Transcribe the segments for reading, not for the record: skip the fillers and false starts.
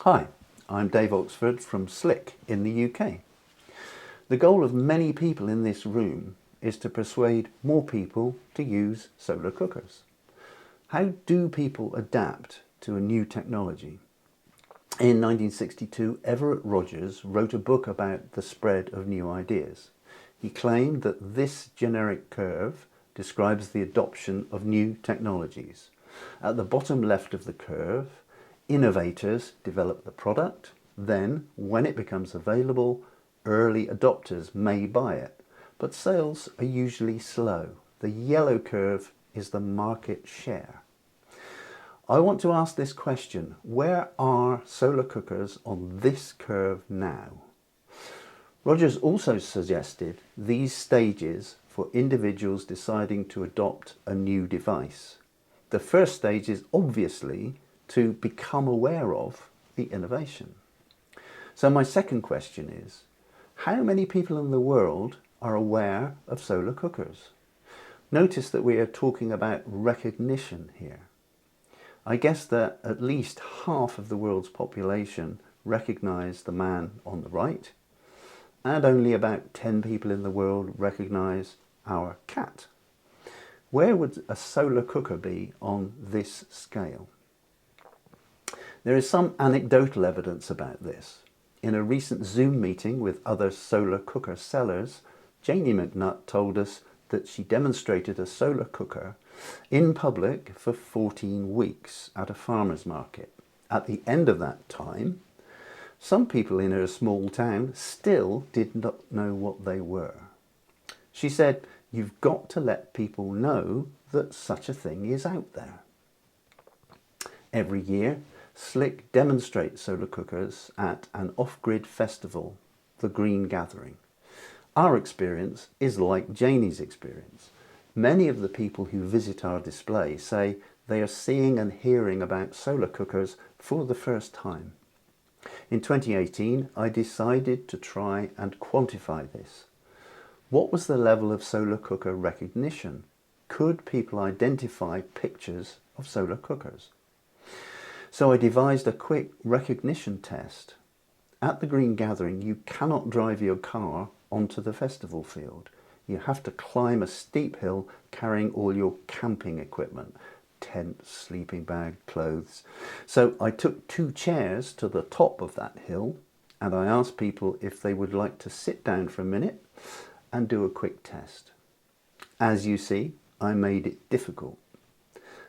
Hi, I'm Dave Oxford from Slick in the UK. The goal of many people in this room is to persuade more people to use solar cookers. How do people adapt to a new technology? In 1962, Everett Rogers wrote a book about the spread of new ideas. He claimed that this generic curve describes the adoption of new technologies. At the bottom left of the curve, innovators develop the product, then, when it becomes available, early adopters may buy it, but sales are usually slow. The yellow curve is the market share. I want to ask this question: where are solar cookers on this curve now? Rogers also suggested these stages for individuals deciding to adopt a new device. The first stage is obviously to become aware of the innovation. So my second question is, how many people in the world are aware of solar cookers? Notice that we are talking about recognition here. I guess that at least half of the world's population recognise the man on the right, and only about 10 people in the world recognise our cat. Where would a solar cooker be on this scale? There is some anecdotal evidence about this. In a recent Zoom meeting with other solar cooker sellers, Janie McNutt told us that she demonstrated a solar cooker in public for 14 weeks at a farmer's market. At the end of that time, some people in her small town still did not know what they were. She said, "You've got to let people know that such a thing is out there." Every year, Slick demonstrates solar cookers at an off-grid festival, the Green Gathering. Our experience is like Janie's experience. Many of the people who visit our display say they are seeing and hearing about solar cookers for the first time. In 2018, I decided to try and quantify this. What was the level of solar cooker recognition? Could people identify pictures of solar cookers? So I devised a quick recognition test. At the Green Gathering, you cannot drive your car onto the festival field. You have to climb a steep hill carrying all your camping equipment, tent, sleeping bag, clothes. So I took 2 chairs to the top of that hill and I asked people if they would like to sit down for a minute and do a quick test. As you see, I made it difficult.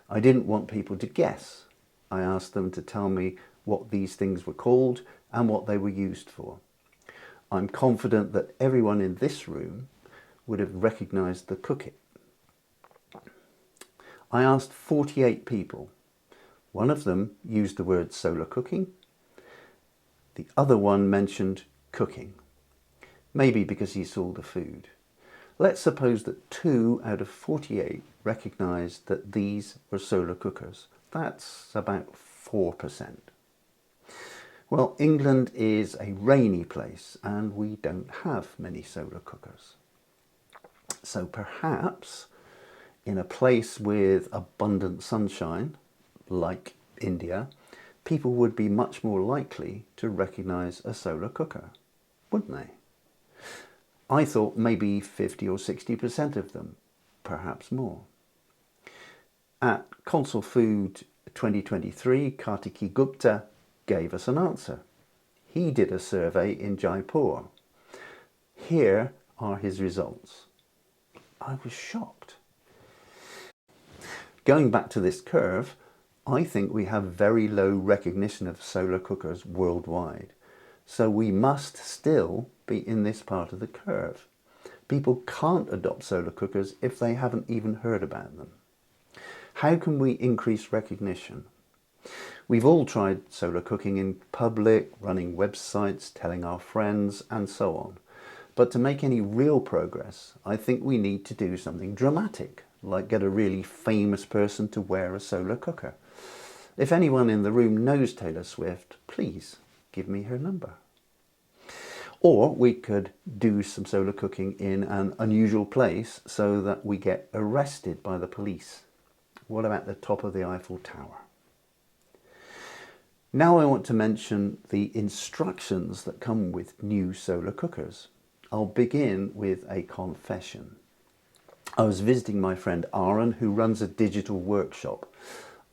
I didn't want people to guess. I asked them to tell me what these things were called and what they were used for. I'm confident that everyone in this room would have recognised the cooking. I asked 48 people. One of them used the word solar cooking. The other one mentioned cooking, maybe because he saw the food. Let's suppose that 2 out of 48 recognised that these were solar cookers. That's about 4%. Well, England is a rainy place and we don't have many solar cookers. So perhaps in a place with abundant sunshine, like India, people would be much more likely to recognise a solar cooker, wouldn't they? I thought maybe 50 or 60% of them, perhaps more. At CONSOLFOOD 2023, Kartiki Gupta gave us an answer. He did a survey in Jaipur. Here are his results. I was shocked. Going back to this curve, I think we have very low recognition of solar cookers worldwide. So we must still be in this part of the curve. People can't adopt solar cookers if they haven't even heard about them. How can we increase recognition? We've all tried solar cooking in public, running websites, telling our friends, and so on. But to make any real progress, I think we need to do something dramatic, like get a really famous person to wear a solar cooker. If anyone in the room knows Taylor Swift, please give me her number. Or we could do some solar cooking in an unusual place so that we get arrested by the police. What about the top of the Eiffel Tower? Now I want to mention the instructions that come with new solar cookers. I'll begin with a confession. I was visiting my friend Aaron, who runs a digital workshop.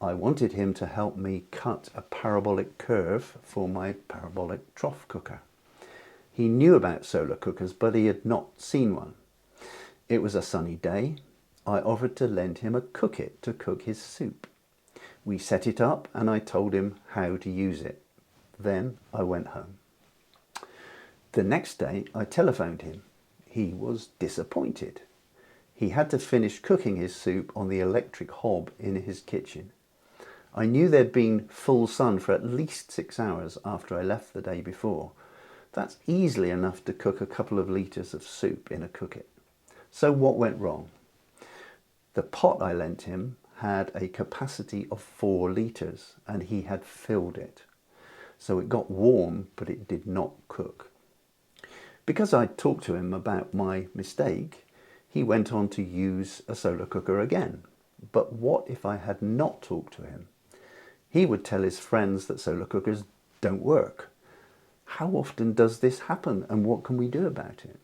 I wanted him to help me cut a parabolic curve for my parabolic trough cooker. He knew about solar cookers, but he had not seen one. It was a sunny day. I offered to lend him a cook-it to cook his soup. We set it up and I told him how to use it. Then I went home. The next day I telephoned him. He was disappointed. He had to finish cooking his soup on the electric hob in his kitchen. I knew there'd been full sun for at least 6 hours after I left the day before. That's easily enough to cook a couple of litres of soup in a cook-it. So what went wrong? The pot I lent him had a capacity of 4 litres and he had filled it. So it got warm, but it did not cook. Because I talked to him about my mistake, he went on to use a solar cooker again. But what if I had not talked to him? He would tell his friends that solar cookers don't work. How often does this happen and what can we do about it?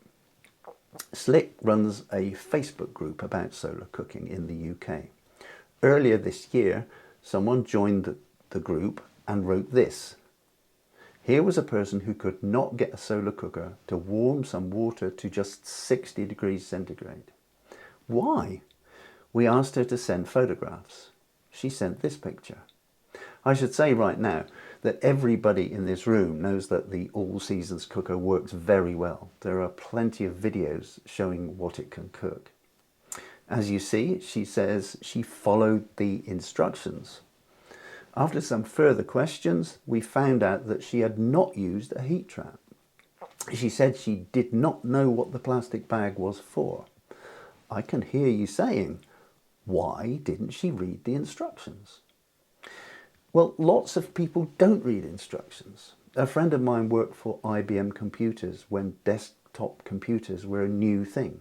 Slick runs a Facebook group about solar cooking in the UK. Earlier this year, someone joined the group and wrote this. Here was a person who could not get a solar cooker to warm some water to just 60 degrees centigrade. Why? We asked her to send photographs. She sent this picture. I should say right now that everybody in this room knows that the All Seasons cooker works very well. There are plenty of videos showing what it can cook. As you see, she says she followed the instructions. After some further questions, we found out that she had not used a heat trap. She said she did not know what the plastic bag was for. I can hear you saying, why didn't she read the instructions? Well, lots of people don't read instructions. A friend of mine worked for IBM Computers when desktop computers were a new thing.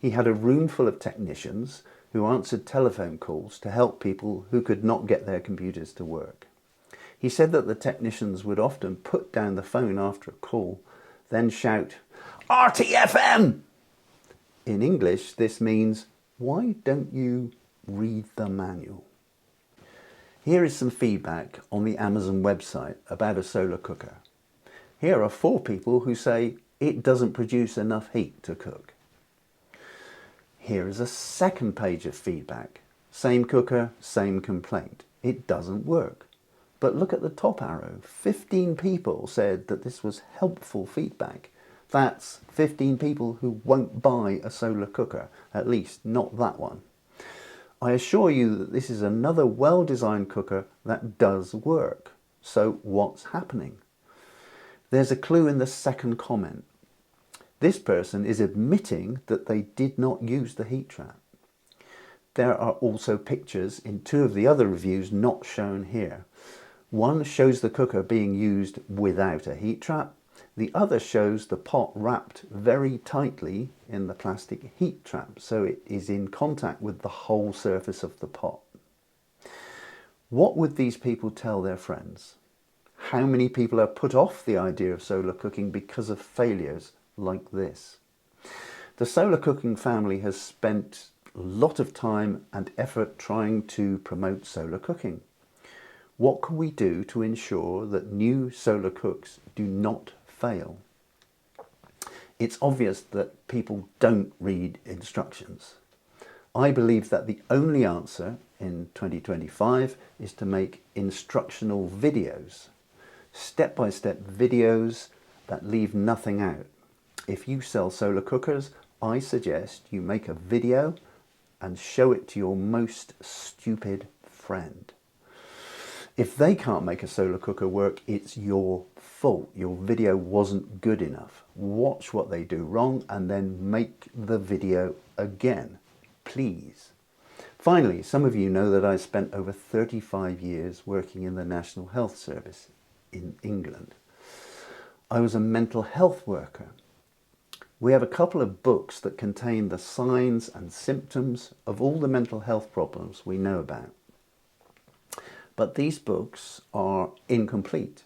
He had a room full of technicians who answered telephone calls to help people who could not get their computers to work. He said that the technicians would often put down the phone after a call, then shout, RTFM! In English, this means, why don't you read the manual? Here is some feedback on the Amazon website about a solar cooker. Here are 4 people who say it doesn't produce enough heat to cook. Here is a second page of feedback. Same cooker, same complaint. It doesn't work. But look at the top arrow. 15 people said that this was helpful feedback. That's 15 people who won't buy a solar cooker, at least not that one. I assure you that this is another well-designed cooker that does work. So what's happening? There's a clue in the second comment. This person is admitting that they did not use the heat trap. There are also pictures in 2 of the other reviews not shown here. One shows the cooker being used without a heat trap. The other shows the pot wrapped very tightly in the plastic heat trap, so it is in contact with the whole surface of the pot. What would these people tell their friends? How many people are put off the idea of solar cooking because of failures like this? The solar cooking family has spent a lot of time and effort trying to promote solar cooking. What can we do to ensure that new solar cooks do not fail? It's obvious that people don't read instructions. I believe that the only answer in 2025 is to make instructional videos, step-by-step videos that leave nothing out. If you sell solar cookers, I suggest you make a video and show it to your most stupid friend. If they can't make a solar cooker work, it's your fault. Your video wasn't good enough. Watch what they do wrong and then make the video again, please. Finally, some of you know that I spent over 35 years working in the National Health Service in England. I was a mental health worker. We have a couple of books that contain the signs and symptoms of all the mental health problems we know about. But these books are incomplete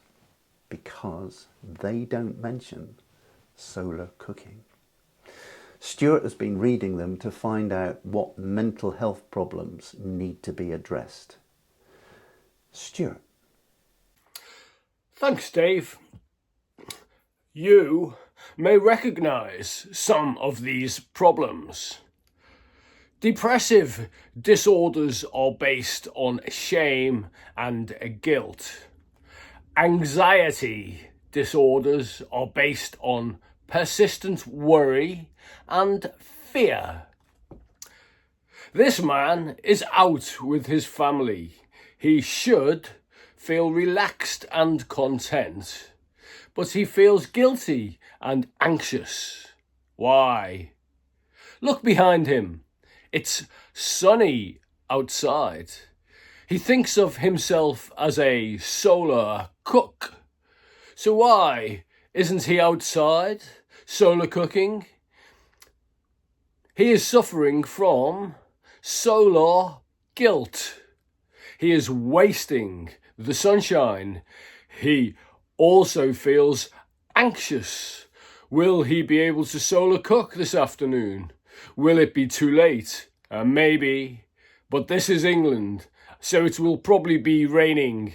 because they don't mention solar cooking. Stewart has been reading them to find out what mental health problems need to be addressed. Stewart. Thanks, Dave. You may recognise some of these problems. Depressive disorders are based on shame and guilt. Anxiety disorders are based on persistent worry and fear. This man is out with his family. He should feel relaxed and content, but he feels guilty and anxious. Why? Look behind him. It's sunny outside. He thinks of himself as a solar cook. So why isn't he outside solar cooking? He is suffering from solar guilt. He is wasting the sunshine. He also feels anxious. Will he be able to solar cook this afternoon? Will it be too late? Maybe. But this is England, so it will probably be raining.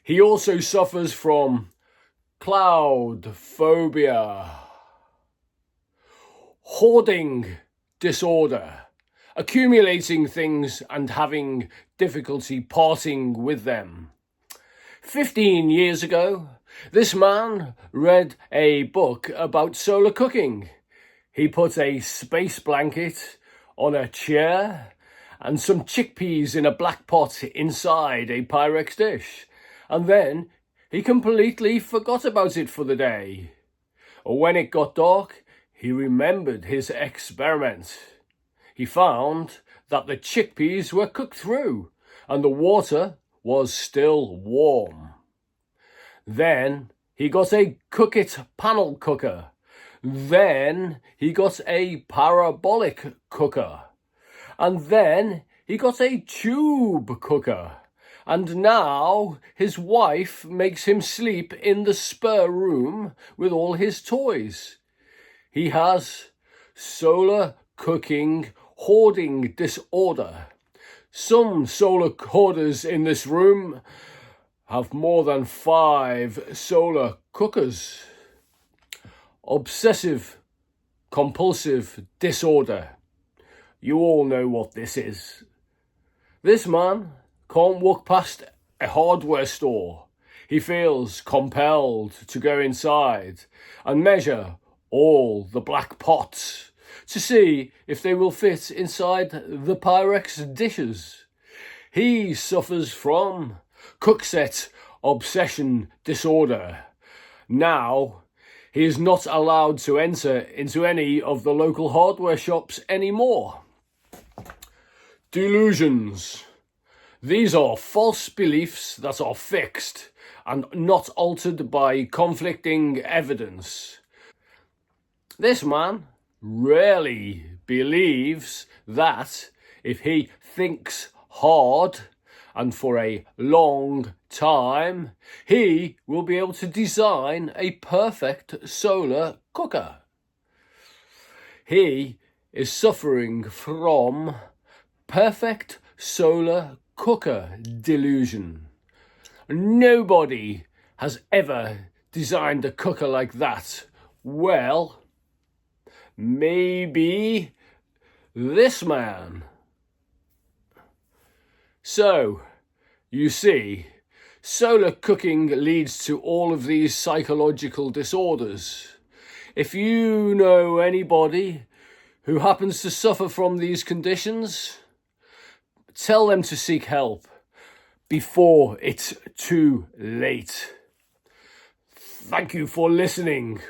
He also suffers from cloud phobia, hoarding disorder, accumulating things and having difficulty parting with them. 15 years ago, this man read a book about solar cooking. He put a space blanket on a chair and some chickpeas in a black pot inside a Pyrex dish, and then he completely forgot about it for the day. When it got dark, he remembered his experiment. He found that the chickpeas were cooked through and the water was still warm. Then he got a Cook-It panel cooker. Then he got a parabolic cooker. And then he got a tube cooker. And now his wife makes him sleep in the spare room with all his toys. He has solar cooking hoarding disorder. Some solar hoarders in this room have more than 5 solar cookers. Obsessive compulsive disorder. You all know what this is. This man can't walk past a hardware store. He feels compelled to go inside and measure all the black pots to see if they will fit inside the Pyrex dishes. He suffers from cookset obsession disorder. Now, he is not allowed to enter into any of the local hardware shops anymore. Delusions. These are false beliefs that are fixed and not altered by conflicting evidence. This man really believes that if he thinks hard and for a long time, he will be able to design a perfect solar cooker. He is suffering from perfect solar cooker delusion. Nobody has ever designed a cooker like that. Well, maybe this man. So, you see, solar cooking leads to all of these psychological disorders. If you know anybody who happens to suffer from these conditions, tell them to seek help before it's too late. Thank you for listening.